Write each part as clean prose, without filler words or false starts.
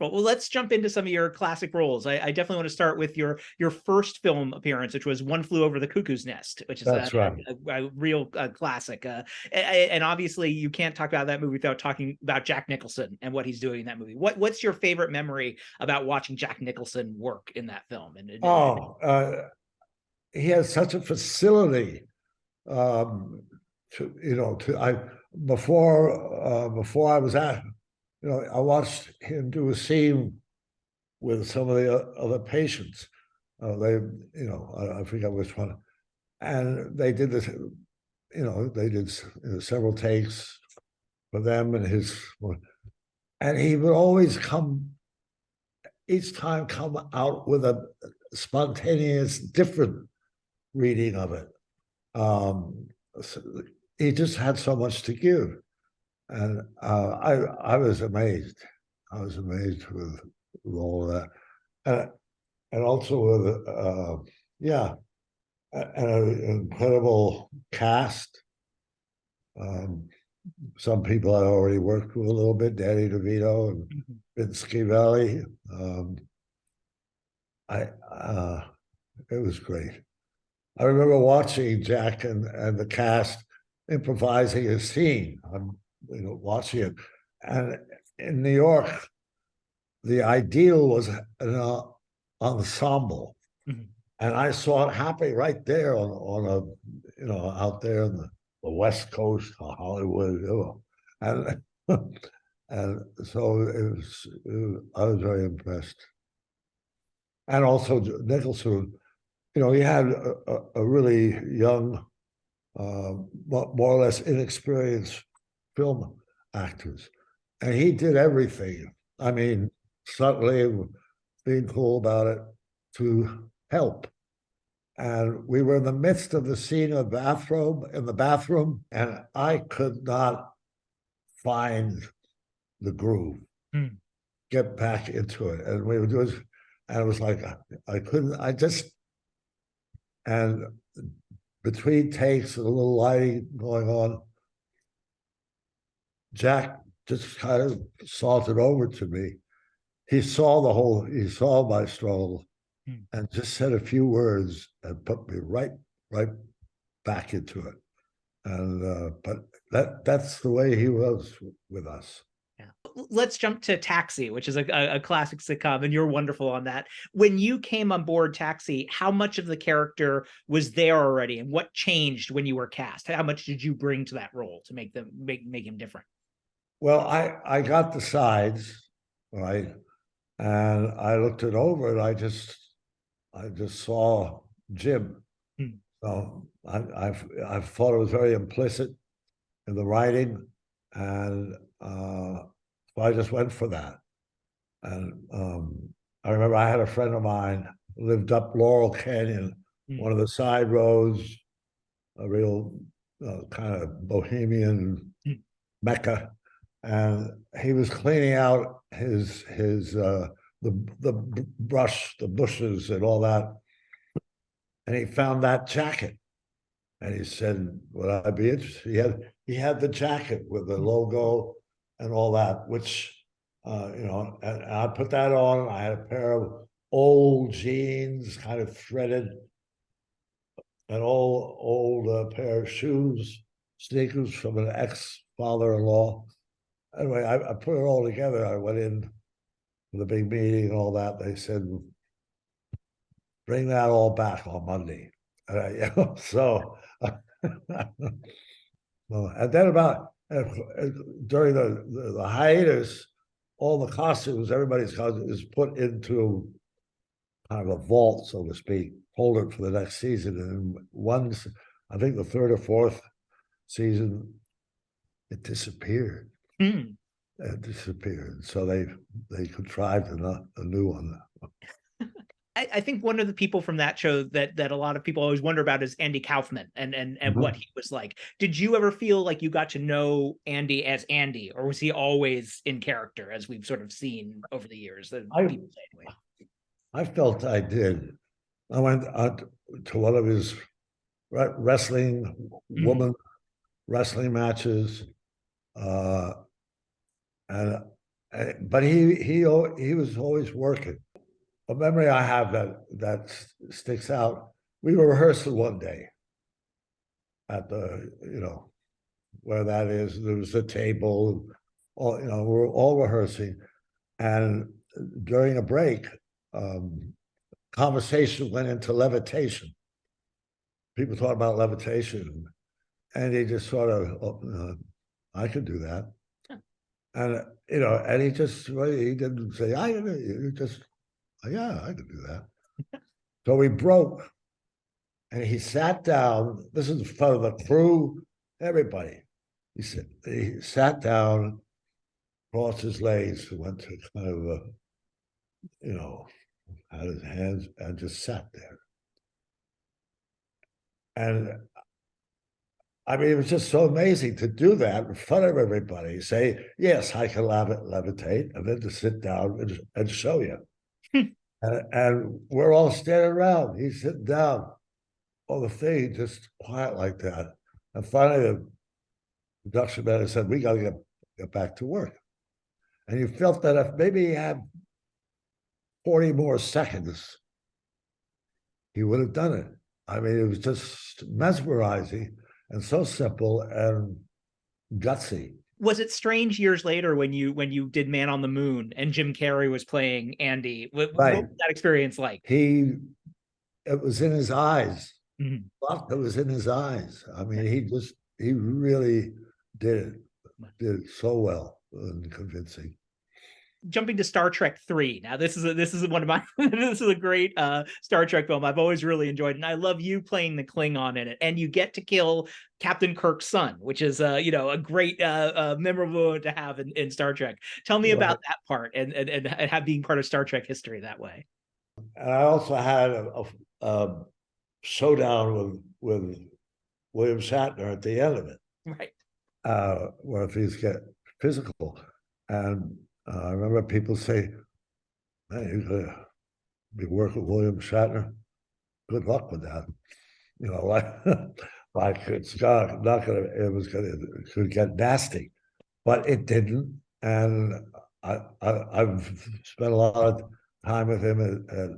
wonderful. Well, let's jump into some of your classic roles. I definitely want to start with your first film appearance, which was One Flew Over the Cuckoo's Nest, which is That's right. a real classic. And obviously, you can't talk about that movie without talking about Jack Nicholson and what he's doing in that movie. What's your favorite memory about watching Jack Nicholson work in that film? He has such a facility before I was at, I watched him do a scene with some of the other patients. I forget which one, and they did this. They did several takes for them and he would always each time come out with a spontaneous, different reading of it. So he just had so much to give, and I was amazed. I was amazed with all of that, and also with an incredible cast. Some people I already worked with a little bit, Danny DeVito and Vince Schiavelli. It was great. I remember watching Jack and the cast improvising a scene. I'm watching it, and in New York, the ideal was an ensemble, and I saw it happening right there on a out there in the West Coast, Hollywood, and and so I was very impressed, and also Nicholson. He had a really young, more or less inexperienced film actors, and he did everything. I mean, subtly, being cool about it, to help. And we were in the midst of the scene in the bathroom, and I could not find the groove, get back into it. And we were doing, and it was like, and between takes and a little lighting going on, Jack just kind of sauntered over to me. He saw my struggle and just said a few words and put me right back into it. And but that's the way he was with us. Let's jump to Taxi, which is a classic sitcom, and you're wonderful on that. When you came on board Taxi, how much of the character was there already, and what changed when you were cast? How much did you bring to that role to make him different? Well, I got the sides, right, and I looked it over, and I just saw Jim. So I thought it was very implicit in the writing, and so I just went for that. And I remember I had a friend of mine who lived up Laurel Canyon, one of the side roads, a real kind of bohemian mecca, and he was cleaning out the brush, the bushes, and all that, and he found that jacket, and he said, "Would I be interested?" He had the jacket with the logo and all that, which and I put that on. I had a pair of old jeans, kind of threaded, an old pair of sneakers from an ex-father-in-law. Anyway, I put it all together. I went in for the big meeting and all that. They said, "Bring that all back on Monday." So, and then during the hiatus, all the costumes, everybody's costume is put into kind of a vault, so to speak, hold it for the next season. And I think the third or fourth season, it disappeared. It disappeared. So they contrived a new one. I think one of the people from that show that a lot of people always wonder about is Andy Kaufman and what he was like. Did you ever feel like you got to know Andy as Andy, or was he always in character, as we've sort of seen over the years? I felt I did. I went to one of his woman wrestling matches, and But he was always working. A memory I have that sticks out. We were rehearsing one day at the, where that is. There was a table, all, we were all rehearsing, and during a break, conversation went into levitation. People talk about levitation, and he just sort of, I could do that. And and he didn't say, I didn't. He just, yeah, I could do that. So we broke, and he sat down. This is in front of the crew, everybody. He sat down, crossed his legs, went to kind of had his hands and just sat there. And I mean, it was just so amazing to do that in front of everybody. Say, yes, I can levitate, and then to sit down and show you. And we're all standing around. He's sitting down on the thing, just quiet like that. And finally, the production manager said, we got to get back to work. And you felt that if maybe he had 40 more seconds, he would have done it. I mean, it was just mesmerizing and so simple and gutsy. Was it strange years later when you did Man on the Moon and Jim Carrey was playing Andy? What was that experience like? It was in his eyes. Mm-hmm. It was in his eyes. I mean, he really did it so well and convincing. Jumping to Star Trek 3. Now this is one of my this is a great Star Trek film I've always really enjoyed, and I love you playing the Klingon in it, and you get to kill Captain Kirk's son, which is a great memorable moment to have in Star Trek. Tell me about that part and have being part of Star Trek history that way. And I also had a showdown with William Shatner at the end of it, right? Where if he's get physical, and I remember people say, "Man, you're gonna be working with William Shatner. Good luck with that." Like it's not gonna. It could get nasty, but it didn't. And I've spent a lot of time with him at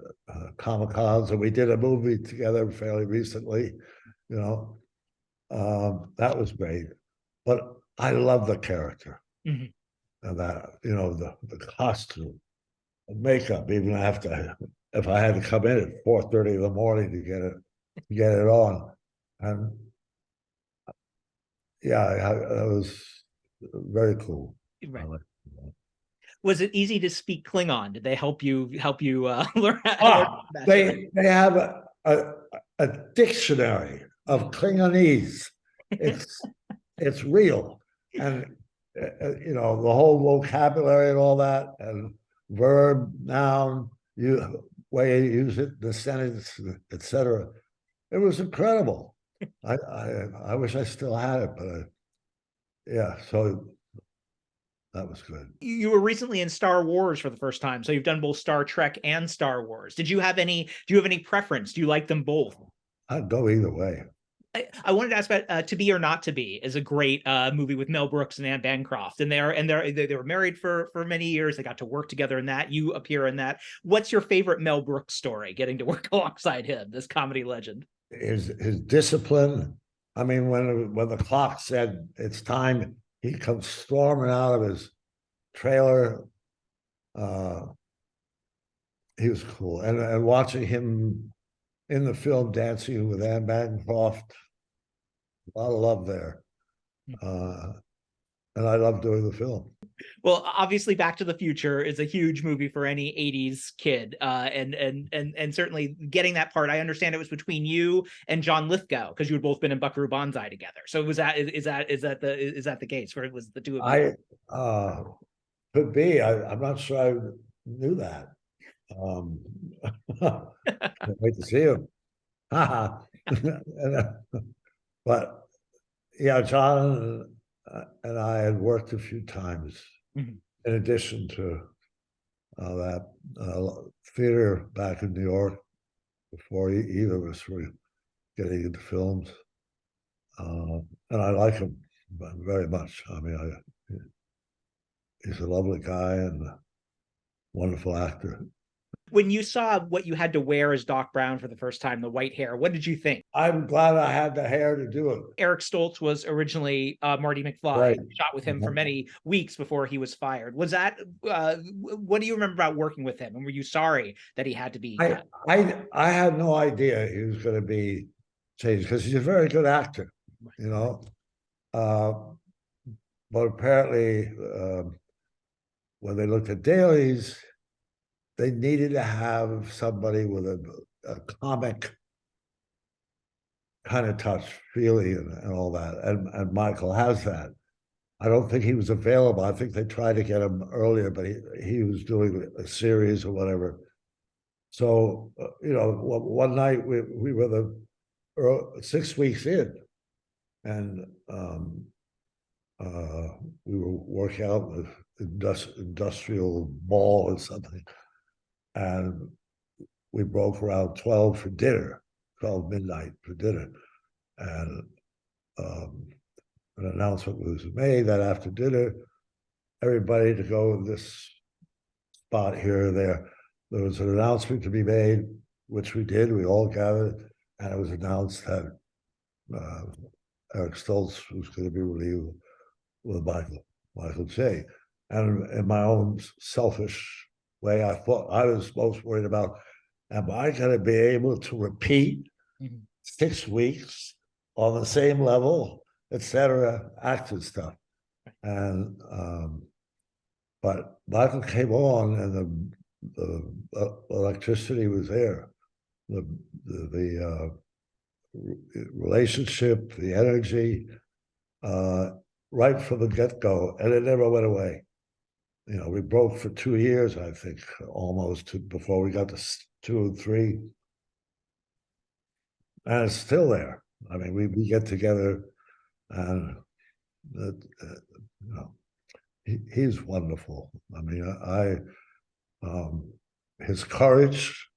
Comic-Cons, and we did a movie together fairly recently. That was great. But I love the character. Mm-hmm. And that, the costume, the makeup, even if I had to come in at 4:30 in the morning to get it on. And yeah, that was very cool. Right. Was it easy to speak Klingon? Did they help you learn? They have a dictionary of Klingonese. It's real, and the whole vocabulary and all that, and verb, noun, way you use it, the sentence, etc. It was incredible. I wish I still had it, but yeah. So that was good. You were recently in Star Wars for the first time, so you've done both Star Trek and Star Wars. Do you have any preference? Do you like them both? I'd go either way. I wanted to ask about To Be or Not to Be is a great movie with Mel Brooks and Anne Bancroft, and they were married for many years. They got to work together in that. You appear in that. What's your favorite Mel Brooks story? Getting to work alongside him, this comedy legend. His discipline. I mean, when the clock said it's time, he comes storming out of his trailer. He was cool, and watching him in the film dancing with Anne Bancroft, a lot of love there. And I love doing the film. Well, obviously, Back to the Future is a huge movie for any '80s kid, and certainly getting that part. I understand it was between you and John Lithgow because you had both been in Buckaroo Banzai together. So is that the case where it was the two of you? Could be. I'm not sure I knew that. Can't wait to see him. But yeah, John and I had worked a few times, in addition to that theater back in New York before either of us were getting into films. And I like him very much. I mean, he's a lovely guy and a wonderful actor. When you saw what you had to wear as Doc Brown for the first time, the white hair, what did you think? I'm glad I had the hair to do it. Eric Stoltz was originally Marty McFly. Right. Shot with him for many weeks before he was fired. Was that what do you remember about working with him? And were you sorry that he had to be? I had no idea he was going to be changed because he's a very good actor, you know. But apparently, when they looked at dailies, they needed to have somebody with a comic kind of touch, feeling, and all that. And Michael has that. I don't think he was available. I think they tried to get him earlier, but he was doing a series or whatever. So, one night we were 6 weeks in, and we were working out in the industrial mall or something, and we broke around 12 for dinner, 12 midnight for dinner, and an announcement was made that after dinner, everybody to go in this spot here or there. There was an announcement to be made, which we did. We all gathered, and it was announced that Eric Stoltz was going to be relieved with Michael J. And in my own selfish way, I thought I was most worried about, am I going to be able to repeat 6 weeks on the same level, etc., acting stuff. And but Michael came on, and the electricity was there, the relationship, the energy, right from the get-go, and it never went away. We broke for 2 years, I think, almost, before we got to 2 and 3, and it's still there. I mean, we get together, and he's wonderful. I mean, his courage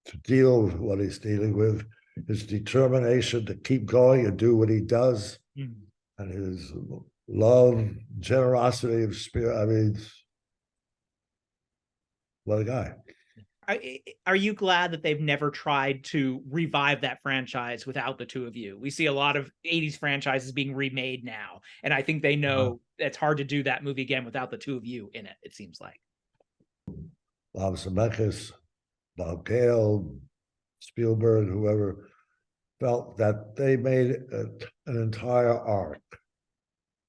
to deal with what he's dealing with, his determination to keep going and do what he does, and his love, generosity of spirit. I mean, what a guy. Are you glad that they've never tried to revive that franchise without the two of you? We see a lot of 80s franchises being remade now, and I think they know it's hard to do that movie again without the two of you in it, it seems like. Bob Zemeckis, Bob Gale, Spielberg, whoever, felt that they made an entire arc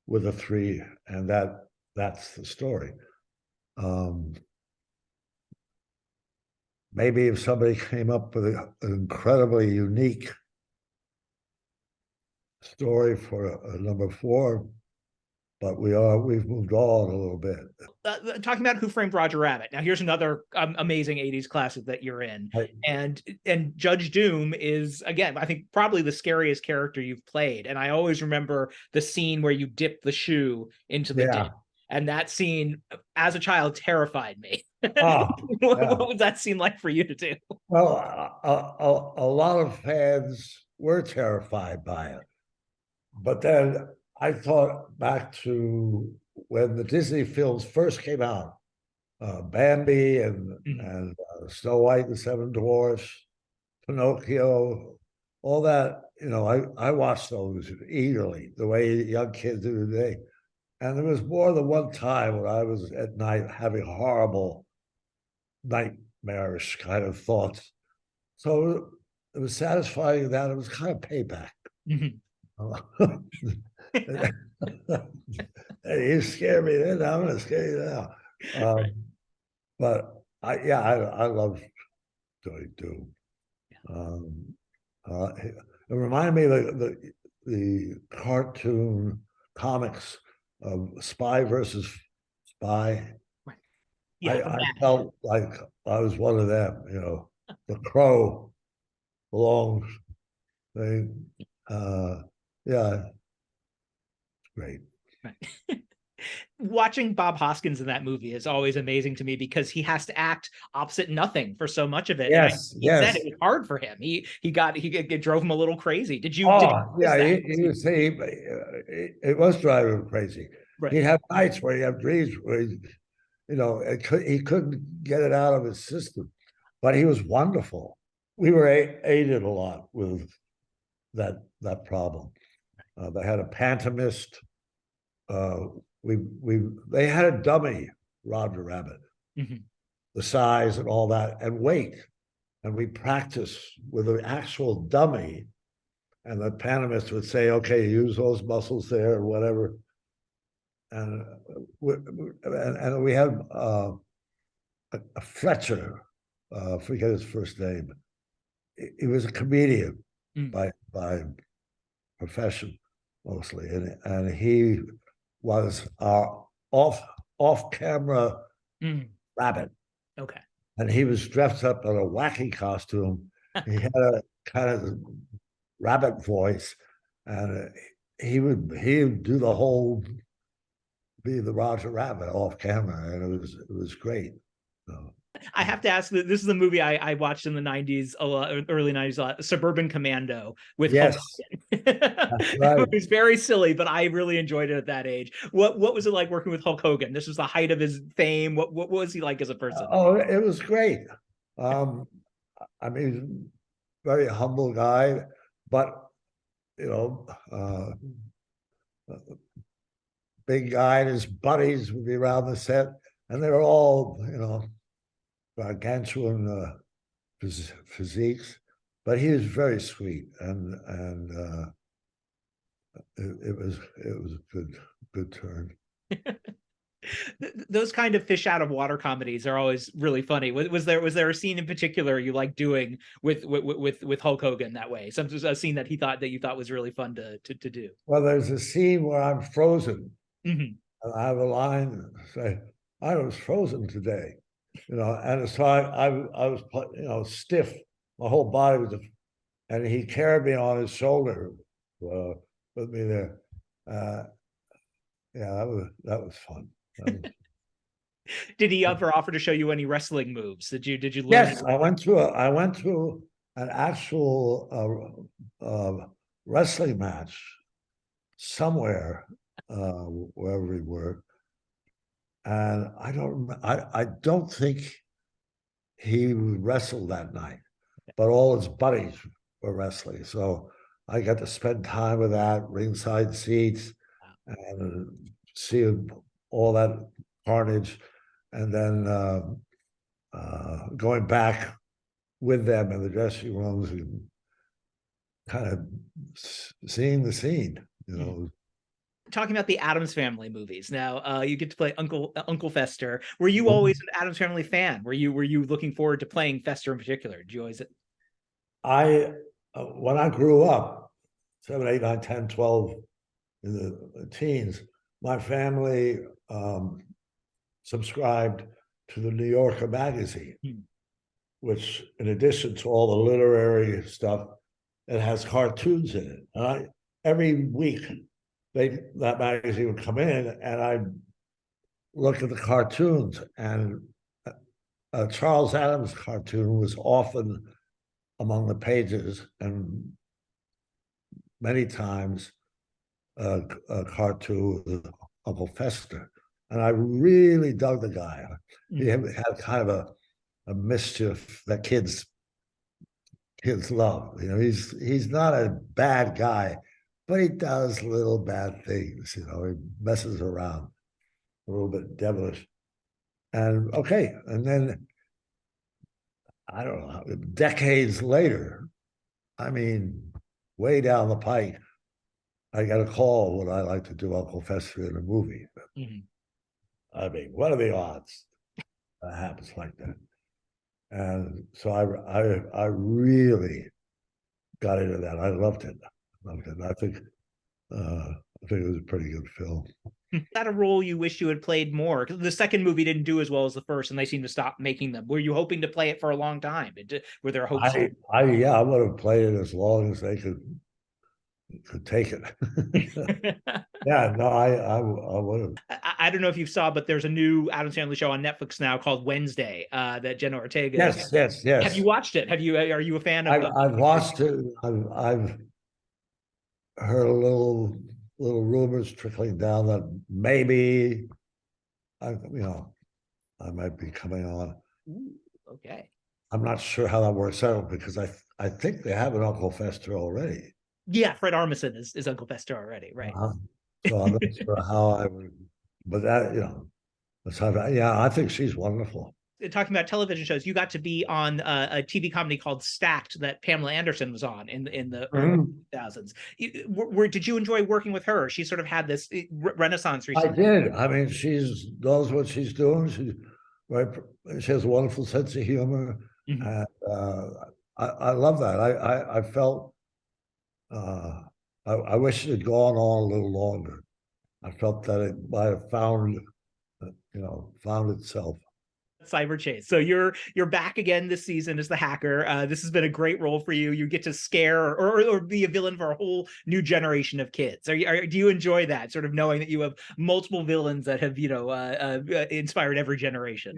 with the three, and that's the story. Maybe if somebody came up with an incredibly unique story for a number 4, but we've moved on a little bit. Talking about Who Framed Roger Rabbit. Now, here's another amazing 80s classic that you're in. And Judge Doom is, again, I think probably the scariest character you've played. And I always remember the scene where you dip the shoe into the dip. And that scene, as a child, terrified me. What was that scene like for you to do? Well, a lot of fans were terrified by it. But then I thought back to when the Disney films first came out, Bambi and Snow White and the Seven Dwarfs, Pinocchio, all that. I watched those eagerly, the way young kids do today. And there was more than one time when I was at night having horrible, nightmarish kind of thoughts. So it was satisfying that it was kind of payback. You scare me then, I'm going to scare you now. But I love doing Doom. It reminded me of the cartoon comics of Spy versus Spy. I felt like I was one of them, the Crow, the long thing. Yeah, it's great. Watching Bob Hoskins in that movie is always amazing to me because he has to act opposite nothing for so much of it. Yes, he said it was hard for him. It drove him a little crazy. Did you? It was driving him crazy. Right. He'd have nights where he had dreams where he couldn't get it out of his system, but he was wonderful. We were aided a lot with that problem. They had a pantomist. They had a dummy Roger Rabbit, the size and all that, and weight, and we practiced with an actual dummy. And the pantomist would say, "Okay, use those muscles there," or whatever. And we had a Fletcher, forget his first name. He was a comedian by profession mostly, and he was our off camera rabbit. Okay. And he was dressed up in a wacky costume. He had a kind of rabbit voice, and he would do the whole, be the Roger Rabbit off camera, and it was great. So, I have to ask, this is a movie I watched in the 90s, early 90s, a lot, Suburban Commando with yes, Hulk Hogan. Right. It was very silly, but I really enjoyed it at that age. What was it like working with Hulk Hogan? This was the height of his fame. What was he like as a person? Oh, it was great. I mean, very humble guy, but big guy, and his buddies would be around the set, and they were all, gargantuan physiques, but he was very sweet, and it was a good turn. Those kind of fish out of water comedies are always really funny. Was there a scene in particular you like doing with Hulk Hogan that way? A scene that you thought was really fun to do? Well, there's a scene where I'm frozen, and I have a line say, "I was frozen today," and so I was stiff. My whole body was, and he carried me on his shoulder, put me there. Yeah, that was fun. Did he ever offer to show you any wrestling moves? Did you learn? Yes, I went to an actual wrestling match somewhere, wherever we were, and I don't think he wrestled that night, but all his buddies were wrestling, so I got to spend time with that, ringside seats, and see all that carnage, and then going back with them in the dressing rooms and kind of seeing the scene, Talking about the Addams Family movies now, you get to play Uncle Fester. Were you always an Addams Family fan? Were you looking forward to playing Fester in particular? Did you always? When I grew up, 7, 8, 9, 10, 12, in the teens, my family subscribed to the New Yorker magazine, which, in addition to all the literary stuff, it has cartoons in it. And every week, that magazine would come in, and I'd look at the cartoons, and a Charles Addams cartoon was often among the pages, and many times a cartoon with Uncle Fester, and I really dug the guy. He had kind of a mischief that kids love. He's not a bad guy, but he does little bad things. He messes around, a little bit devilish. And then I don't know, decades later, I mean, way down the pike, I got a call, would I like to do Uncle Fester in a movie? I mean, what are the odds that happens like that? And so I really got into that. I loved it. I think it was a pretty good film. Is that a role you wish you had played more? Because the second movie didn't do as well as the first, and they seemed to stop making them. Were you hoping to play it for a long time? Were there hopes? I would have played it as long as they could take it. Yeah, no, I would have. I don't know if you saw, but there's a new Addams Family show on Netflix now called Wednesday that Jenna Ortega. Yes. Have you watched it? Are you a fan of? I've watched it. I've heard a little little rumors trickling down that maybe I might be coming on. Ooh, okay. I'm not sure how that works out because I think they have an Uncle Fester already. Yeah, Fred Armisen is Uncle Fester already, right? So I'm not sure how I would, but that that's how. Yeah, I think she's wonderful. Talking about television shows, you got to be on a TV comedy called Stacked that Pamela Anderson was on in the early 2000s. Did you enjoy working with her? She sort of had this renaissance recently. I did. I mean, she's knows what she's doing. She has a wonderful sense of humor, and I love that. I felt I wish it had gone on a little longer. I felt that it might have found itself. Cyber Chase. So you're back again this season as the hacker. This has been a great role for you. You get to scare or be a villain for a whole new generation of kids. Do you enjoy that, sort of knowing that you have multiple villains that have inspired every generation?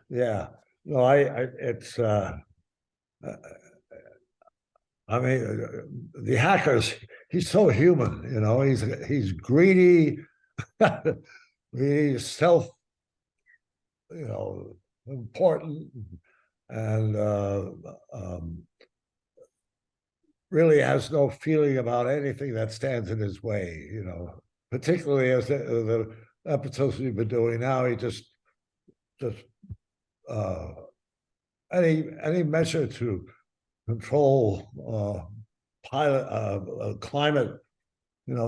Yeah. No, it's. I mean, the hackers. He's so human. He's greedy. He's self. Important, and really has no feeling about anything that stands in his way. Particularly as the episodes we've been doing now, he just any measure to control climate,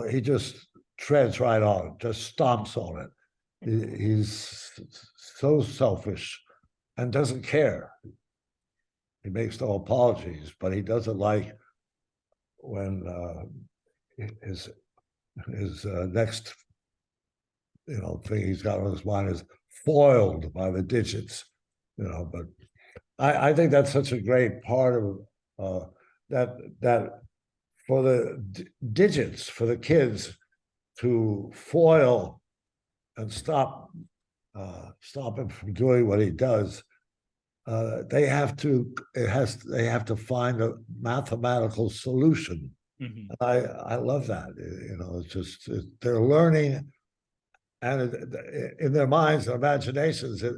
he just treads right on it, just stomps on it. He's so selfish and doesn't care. He makes no apologies, but he doesn't like when his next thing he's got on his mind is foiled by the digits. But I think that's such a great part of that for the digits, for the kids to foil and stop him from doing what he does. They have to find a mathematical solution. I love that. It's just they're learning, and in their minds and imaginations, it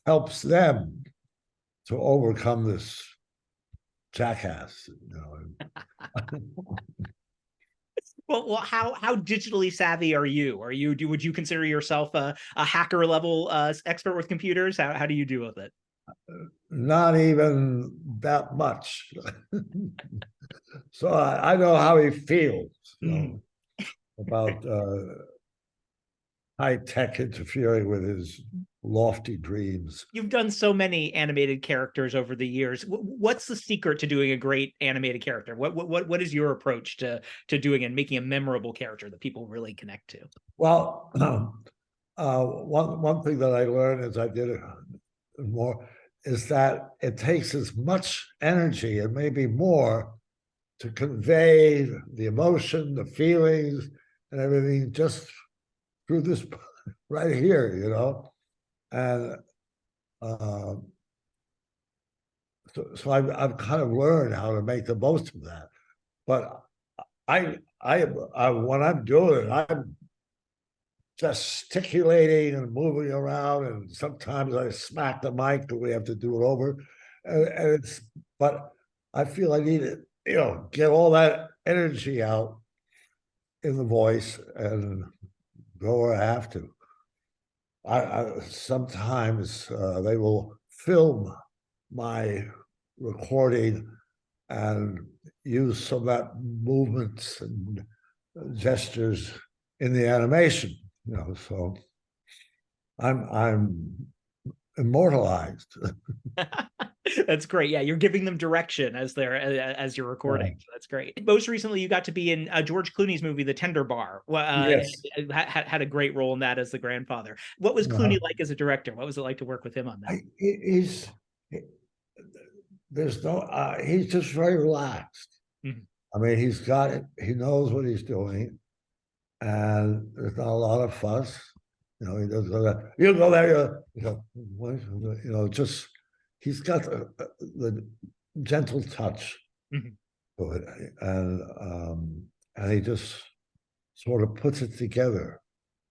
helps them to overcome this jackass. Well, how digitally savvy are you? Would you consider yourself a hacker level expert with computers? How do you deal with it? Not even that much. So I know how he feels about high tech interfering with his lofty dreams. You've done so many animated characters over the years. What's the secret to doing a great animated character? What is your approach to doing and making a memorable character that people really connect to? Well, one thing that I learned as I did it more is that it takes as much energy and maybe more to convey the emotion, the feelings, and everything just through this right here, and so I've kind of learned how to make the most of that. But I when I'm doing it, I'm gesticulating and moving around, and sometimes I smack the mic, but we have to do it over. And but I feel I need to, get all that energy out in the voice and go where I have to. I sometimes they will film my recording and use some of that movements and gestures in the animation. So I'm immortalized. That's great. Yeah, you're giving them direction as you're recording. So that's great. Most recently, you got to be in George Clooney's movie, The Tender Bar. Yes. Had a great role in that as the grandfather. What was Clooney like as a director? What was it like to work with him on that? He's just very relaxed. I mean, he's got it. He knows what he's doing, and there's not a lot of fuss. He doesn't go there. You go there. Just he's got the gentle touch to it, and he just sort of puts it together.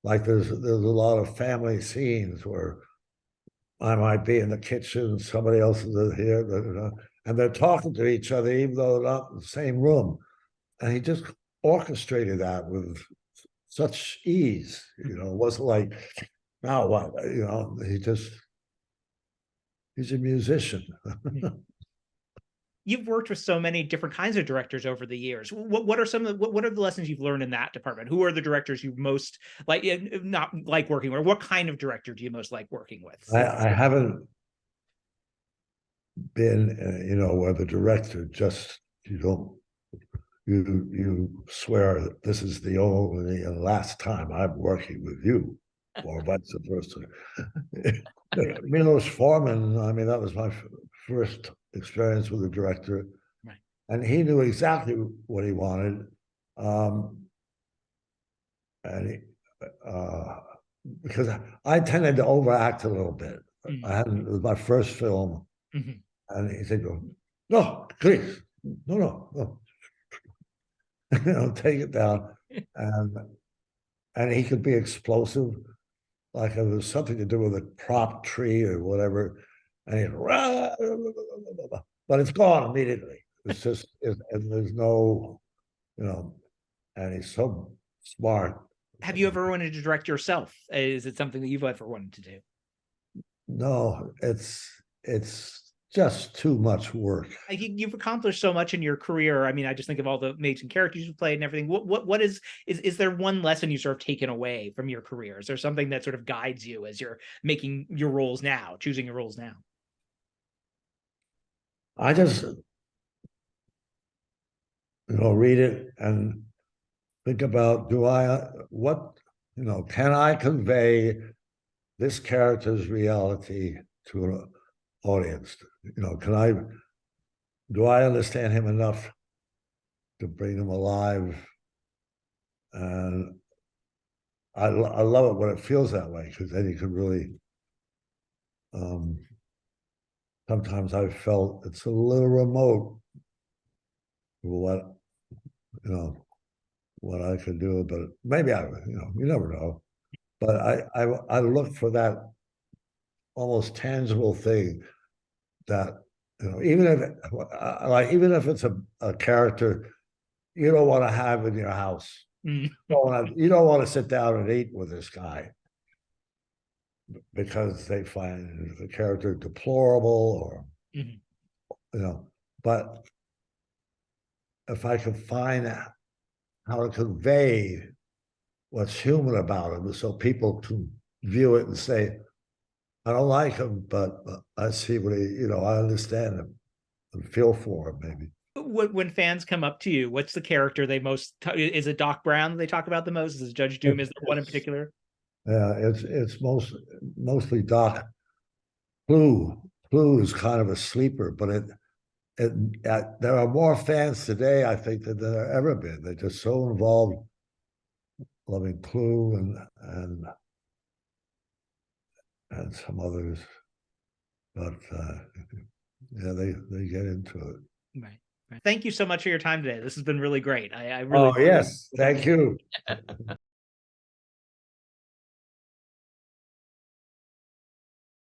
Like there's a lot of family scenes where I might be in the kitchen, somebody else is here, and they're talking to each other, even though they're not in the same room. And he just orchestrated that with such ease. It wasn't like, now what? He's a musician. You've worked with so many different kinds of directors over the years. What are some of what are the lessons you've learned in that department? Who are the directors you most like, not like working with? What kind of director do you most like working with? I haven't been, where the director just, you swear that this is the only and last time I'm working with you, or vice versa. Milos Forman, I mean, that was my first experience with a director, right. And he knew exactly what he wanted, and because I tended to overact a little bit. It was my first film, and he said, "No, please, no, take it down," and he could be explosive. Like it was something to do with a prop tree or whatever, and but it's gone immediately. It's just, and there's no, and he's so smart. Have you ever wanted to direct yourself? Is it something that you've ever wanted to do? No, it's just too much work. You've accomplished so much in your career. I mean, I just think of all the amazing characters you've played and everything. What is there one lesson you sort of taken away from your career? Is there something that sort of guides you as you're making your roles now, choosing your roles now? I just, read it and think about, can I convey this character's reality to an audience? Do I understand him enough to bring him alive? And I love it when it feels that way, because then you can really, sometimes I've felt it's a little remote what I could do, but maybe you never know. But I look for that almost tangible thing that, even if it's a character you don't want to have in your house. You don't want to sit down and eat with this guy because they find the character deplorable, or but if I can find how to convey what's human about him, so people can view it and say, I don't like him, but I see what I understand him and feel for him, maybe. When fans come up to you, what's the character they most, is it Doc Brown that they talk about the most? Is it Judge Doom? Is there one in particular? Yeah, it's mostly Doc. Clue is kind of a sleeper, but there are more fans today, I think, than there have ever been. They're just so involved, loving Clue and some others, but yeah, they get into it. Right. Thank you so much for your time today. This has been really great. I really. Oh yes, thank you.